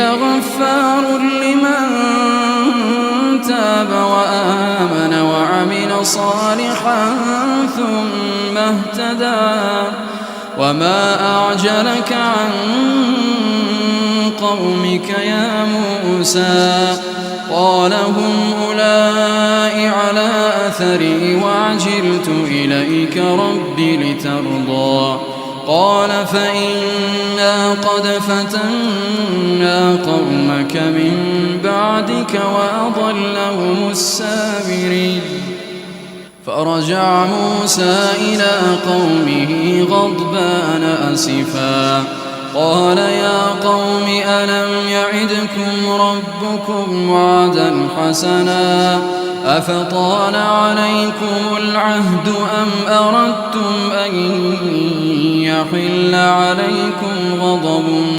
لغفار لمن تاب وآمن وعمل صالحا ثم اهتدى وما أعجلك عن قومك يا موسى قال هم أولئك على أثري وعجلت إليك رب لترضى قال فإنا قد فتنا قومك من بعدك وأضلهم السامرين فرجع موسى إلى قومه غضبان أسفا قال يا قوم ألم يعدكم ربكم وعدا حسنا أفطال عليكم العهد أم أردتم أن يحل عليكم غضب